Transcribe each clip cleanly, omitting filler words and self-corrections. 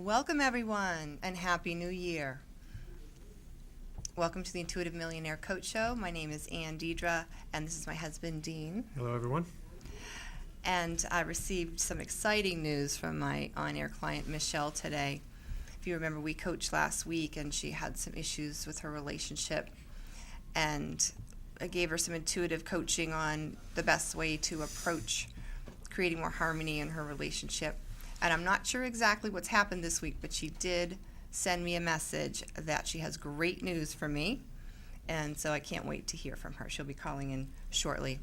Welcome everyone and Happy New Year. Welcome to the Intuitive Millionaire Coach Show. My name is Ann Deidre and this is my husband Dean. Hello everyone. And I received some exciting news from my on-air client Michelle today. If you remember, we coached last week and she had some issues with her relationship, and I gave her some intuitive coaching on the best way to approach creating more harmony in her relationship. And I'm not sure exactly what's happened this week, but she did send me a message that she has great news for me, and so I can't wait to hear from her. She'll be calling in shortly.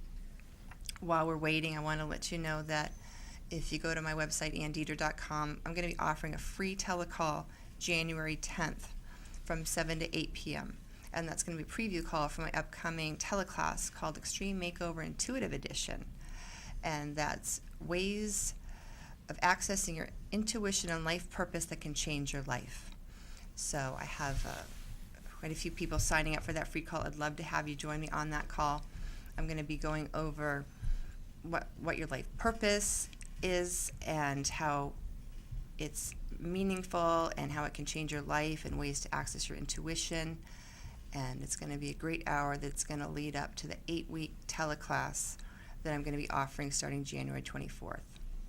While we're waiting, I want to let you know that if you go to my website, andeidre.com, I'm going to be offering a free telecall January 10th from 7 to 8 p.m. And that's going to be a preview call for my upcoming teleclass called Extreme Makeover Intuitive Edition. And that's ways of accessing your intuition and life purpose that can change your life. So I have quite a few people signing up for that free call. I'd love to have you join me on that call. I'm going to be going over what your life purpose is and how it's meaningful and how it can change your life and ways to access your intuition. And it's going to be a great hour that's going to lead up to the 8-week teleclass that I'm going to be offering starting January 24th.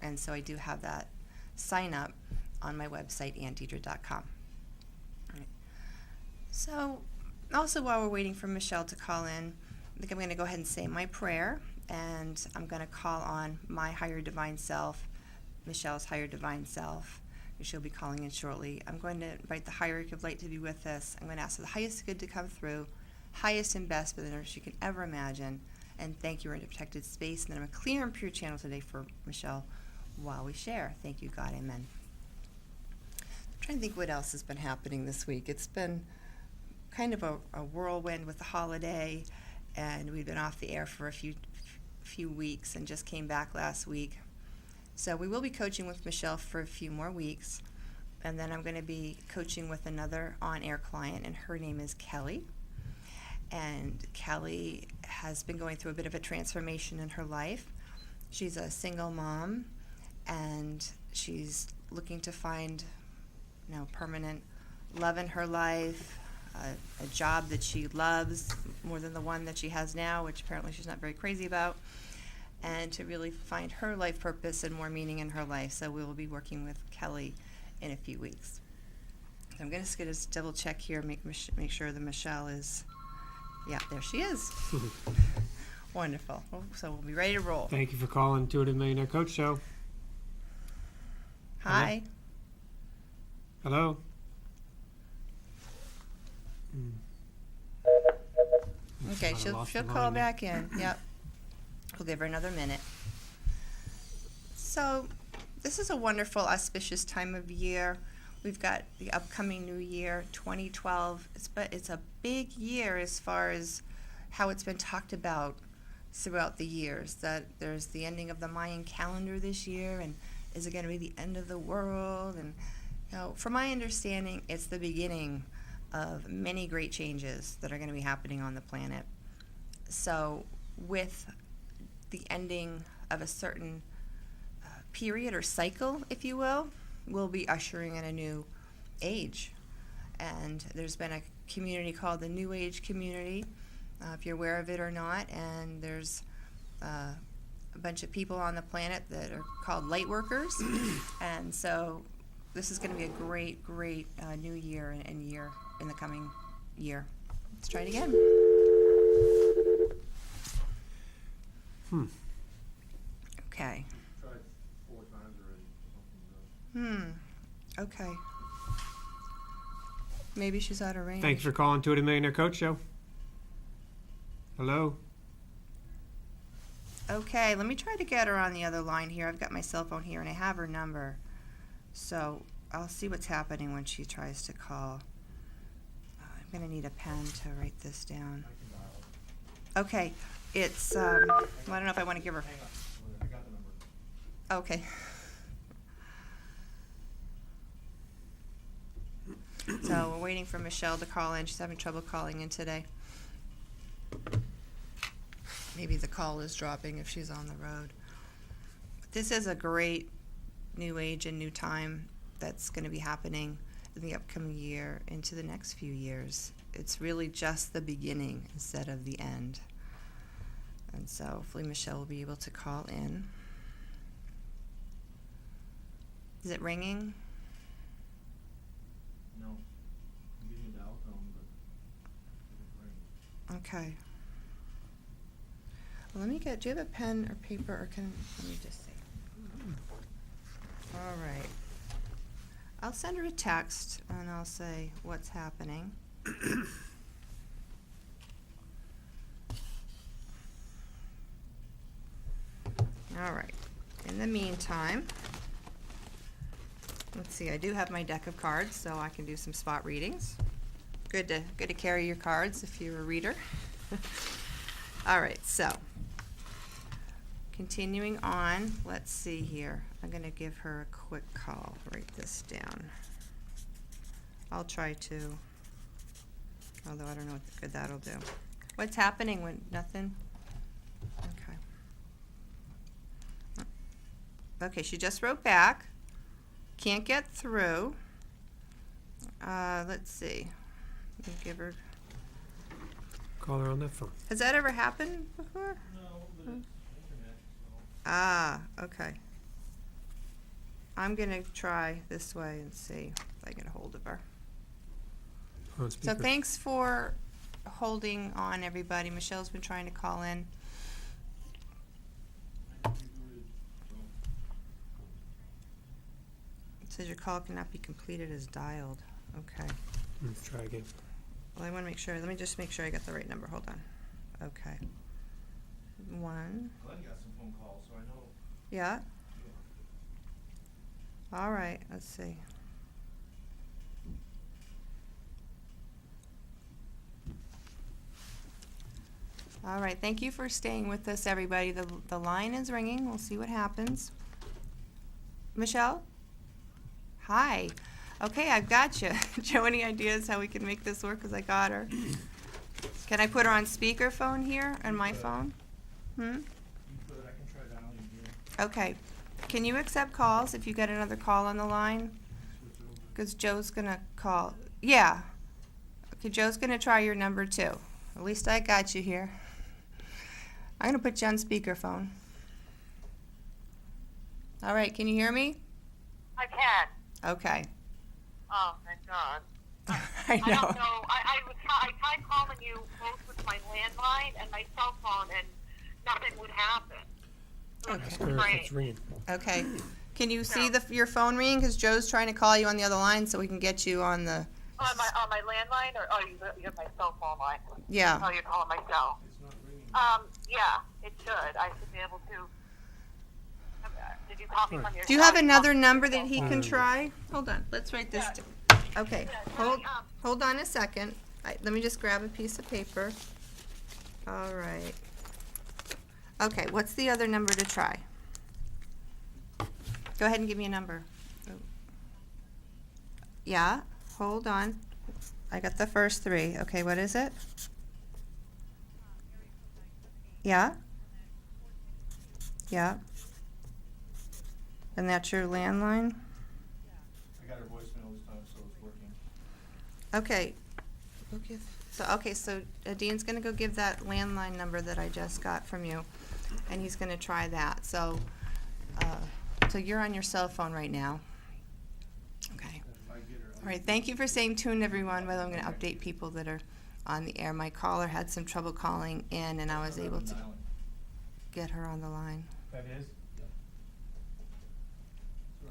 And so I do have that sign up on my website, andeidre.com. All right. So also while we're waiting for Michelle to call in, I think I'm going to go ahead and say my prayer, and I'm going to call on my higher divine self, Michelle's higher divine self, who she'll be calling in shortly. I'm going to invite the hierarchy of light to be with us. I'm going to ask for the highest good to come through, highest and best within her she can ever imagine, and thank you. We're in a protected space, and then I'm a clear and pure channel today for Michelle while we share. Thank you, God. Amen. I'm trying to think what else has been happening this week. It's been kind of a whirlwind with the holiday, and we've been off the air for a few weeks and just came back last week. So we will be coaching with Michelle for a few more weeks, and then I'm going to be coaching with another on-air client, and her name is Kelly. And Kelly has been going through a bit of a transformation in her life. She's a single mom, and she's looking to find, permanent love in her life, a job that she loves more than the one that she has now, which apparently she's not very crazy about, and to really find her life purpose and more meaning in her life. So we will be working with Kelly in a few weeks. So I'm going to just double check here, make sure that Michelle is, yeah, there she is. Wonderful. So we'll be ready to roll. Thank you for calling Intuitive Millionaire Coach Show. Hi. Hello. Okay, she'll call back in. Yep. We'll give her another minute. So this is a wonderful, auspicious time of year. We've got the upcoming new year, 2012. It's a big year as far as how it's been talked about throughout the years, that there's the ending of the Mayan calendar this year, and is it going to be the end of the world? And from my understanding, it's the beginning of many great changes that are going to be happening on the planet. So with the ending of a certain period or cycle, if you will, we'll be ushering in a new age. And there's been a community called the New Age community, if you're aware of it or not, and there's a bunch of people on the planet that are called light workers. And so this is going to be a great new year and year in the coming year. Let's try it again. Okay. Tried 4 times already. Okay. Maybe she's out of range. Thanks for calling Intuitive Millionaire Coach Show. Hello. Okay, let me try to get her on the other line here. I've got my cell phone here and I have her number. So I'll see what's happening when she tries to call. I'm going to need a pen to write this down. Okay, it's, I don't know if I want to give her. Hang on. I got the number. Okay. So we're waiting for Michelle to call in. She's having trouble calling in today. Maybe the call is dropping if she's on the road. But this is a great new age and new time that's going to be happening in the upcoming year into the next few years. It's really just the beginning instead of the end. And so hopefully Michelle will be able to call in. Is it ringing? No. I'm getting a dial tone, but it didn't ring. Okay. Well, let me get, do you have a pen or paper or let me just see. All right. I'll send her a text and I'll say what's happening. All right. In the meantime, let's see. I do have my deck of cards, so I can do some spot readings. Good to carry your cards if you're a reader. All right. So, continuing on. Let's see here. I'm going to give her a quick call. Write this down. I'll try to. Although I don't know what good that'll do. What's happening when nothing? Okay. Okay, she just wrote back. Can't get through. Let's see. Let me give her. Call her on that phone. Has that ever happened before? No, but it's internet, so. Ah, okay. I'm going to try this way and see if I get a hold of her. On So speaker. thanks for holding on, everybody. Michelle's been trying to call in. It says your call cannot be completed as dialed. Okay. Let's try again. Well, I want to make sure. Let me just make sure I got the right number. Hold on. Okay. 1. Glenn got some phone calls, so I know. Yeah. All right. Let's see. All right. Thank you for staying with us, everybody. The line is ringing. We'll see what happens. Michelle? Hi. Okay, I've got you. Joe, any ideas how we can make this work? Because I got her. Can I put her on speakerphone here on my phone? You could, I can try dialing here. Okay. Can you accept calls if you get another call on the line? Switch over. Because Joe's going to call. Yeah. Okay, Joe's going to try your number too. At least I got you here. I'm going to put you on speakerphone. All right, can you hear me? I can. Okay. Oh, thank God. I know. I don't know. I tried calling you both with my landline and my cell phone, and nothing would happen. Ask her if it's ringing. Okay. Can you see your phone ringing? Because Joe's trying to call you on the other line so we can get you on the... On my landline, or you have my cell phone line? Yeah. Oh, you're calling my cell. It's not ringing. Yeah, it should. I should be able to. Did you call me from your? Do you have cell? another number that he can try? Hold on. Let's write this down. Okay. Yeah, Hold on a second. Let me just grab a piece of paper. All right. Okay. What's the other number to try? Go ahead and give me a number. Yeah. Hold on. I got the first 3. Okay. What is it? Yeah. Yeah. And that's your landline? I got her voicemail this time, so it's working. Okay. So Dean's going to go give that landline number that I just got from you, and he's going to try that. So you're on your cell phone right now. Okay. If I get her, All right. Thank you for staying tuned, everyone. Well, I'm going to update people that are on the air. My caller had some trouble calling in, and I was able to dialing. get her on the line. That is? It's all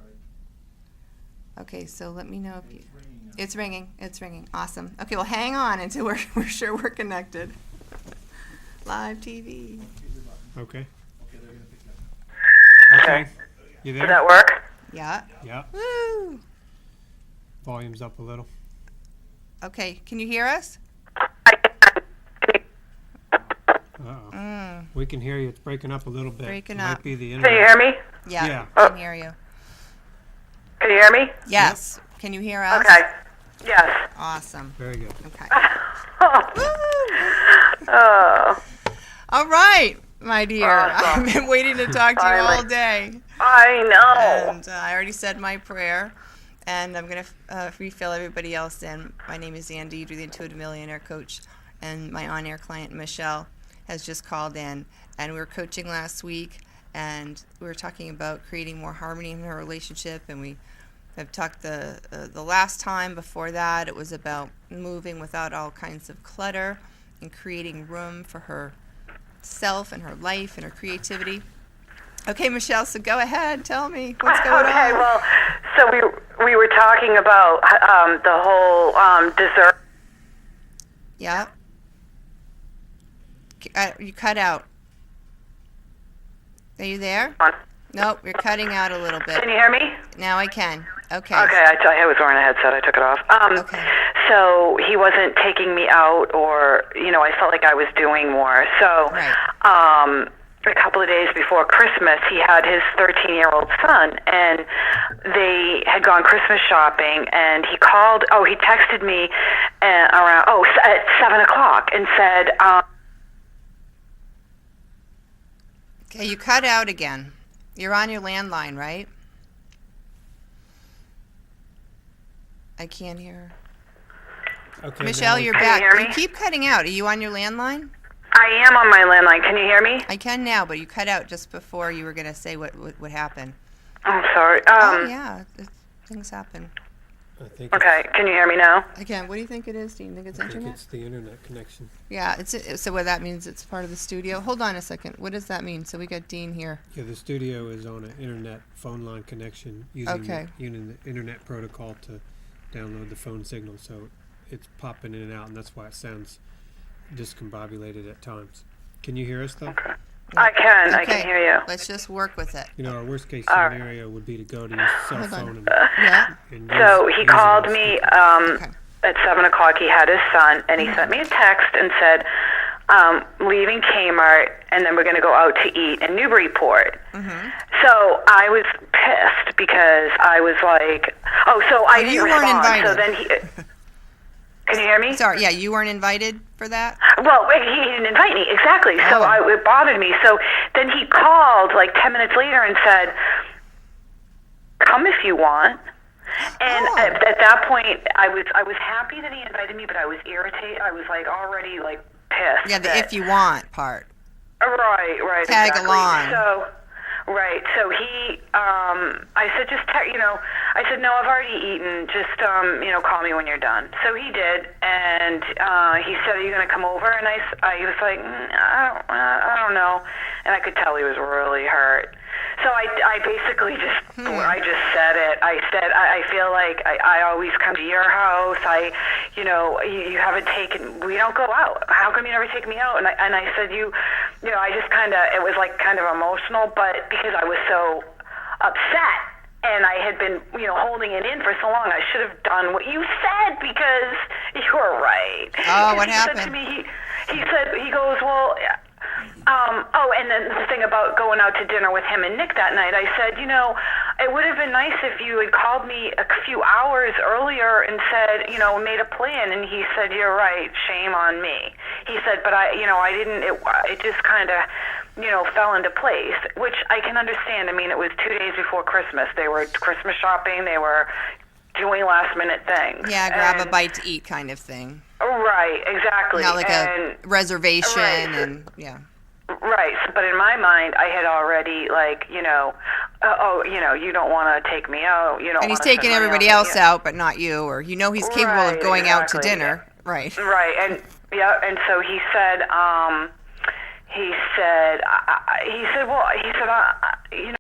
right. Okay. So let me know if you. It's ringing now. It's ringing. It's ringing. Awesome. Okay, well, hang on until we're sure we're connected. Live TV. Hit your button. Okay. Okay, they're gonna pick you up. Okay. You Does there? that work? Yeah. Yeah. Woo. Volume's up a little. Okay, can you hear us? Uh-oh. We can hear you. It's breaking up a little bit. Breaking Might up. be the Can internet. you hear me? Yeah. Yeah. I can hear you. Can you hear me? Yes. Can you hear us? Okay. Yes. Awesome. Very good. Okay. Oh, All right, my dear. Awesome. I've been waiting to talk to you all Finally. day. I know. And I already said my prayer. and I'm going to refill everybody else in. My name is Andy, you're the Intuitive Millionaire Coach, and my on-air client, Michelle, has just called in. And we were coaching last week, and we were talking about creating more harmony in her relationship, and we have talked the last time before that, it was about moving without all kinds of clutter and creating room for herself and her life and her creativity. Okay, Michelle, so go ahead. Tell me what's going on. Okay, well, so we were talking about the whole dessert. Yeah. You cut out. Are you there? Nope, you're cutting out a little bit. Can you hear me? Now I can. Okay. Okay, I was wearing a headset. I took it off. Okay. So he wasn't taking me out, or I felt like I was doing more. So, Right. A couple of days before Christmas, he had his 13-year-old son, and they had gone Christmas shopping, and he called, he texted me around, at 7 o'clock and said, Okay, you cut out again. You're on your landline, right? I can't hear her. Okay, Michelle, now you're Can you back. hear me? You keep cutting out. Are you on your landline? I am on my landline. Can you hear me? I can now, but you cut out just before you were going to say what happened. I'm sorry. Yeah, things happen. I think Okay, can you hear me now? Again, what do you think it is? Do you think it's I think internet? it's the internet connection. Yeah, so what that means, it's part of the studio. Hold on a second. What does that mean? So we got Dean here. Yeah, the studio is on an internet phone line connection using Okay. the internet protocol to download the phone signal. So it's popping in and out, and that's why it sounds discombobulated at times. Can you hear us though? I can. I Okay, can hear you. let's just work with it. Our worst case All right. scenario would be to go to your cell Hold on. phone Yeah. and So use he it called as me speaker. Okay. at 7 o'clock. He had his son, and he sent me a text and said, leaving Kmart, and then we're going to go out to eat in Newburyport. Mm-hmm. So I was pissed because I was like, I didn't you weren't respond. So invited. then he... Can you hear me? Sorry, yeah, you weren't invited for that? Well, he didn't invite me, exactly. So Oh. it bothered me. So then he called like 10 minutes later and said, come if you want. And Oh. at that point, I was happy that he invited me, but I was irritated. I was like already like pissed. Yeah, the that- if you want part. Right, Tag exactly. along. So he, I said, I said, no, I've already eaten, just, call me when you're done. So he did, and he said, are you going to come over? And I was like, I don't know, and I could tell he was really hurt. So I basically I just said it. I said, I feel like I always come to your house. You haven't we don't go out. How come you never take me out? And I said, I just it was like kind of emotional, but because I was so upset and I had been, holding it in for so long, I should have done what you said because you were right. Oh, what He happened? said to me, he goes, well, and then the thing about going out to dinner with him and Nick that night, I said, it would have been nice if you had called me a few hours earlier and said, made a plan. And he said, you're right, shame on me. He said, but I didn't, it just kind of, fell into place, which I can understand. I mean, it was 2 days before Christmas. They were Christmas shopping. They were doing last minute things. Yeah, grab a bite to eat kind of thing. Right, exactly. Not like a reservation Right. yeah. Right, but in my mind, I had already, you don't want to take me out. You don't. And he's wanna taking send me everybody out. else out, but not you, or he's capable Right, of going out to exactly. dinner. Right. Right, and so he said, well,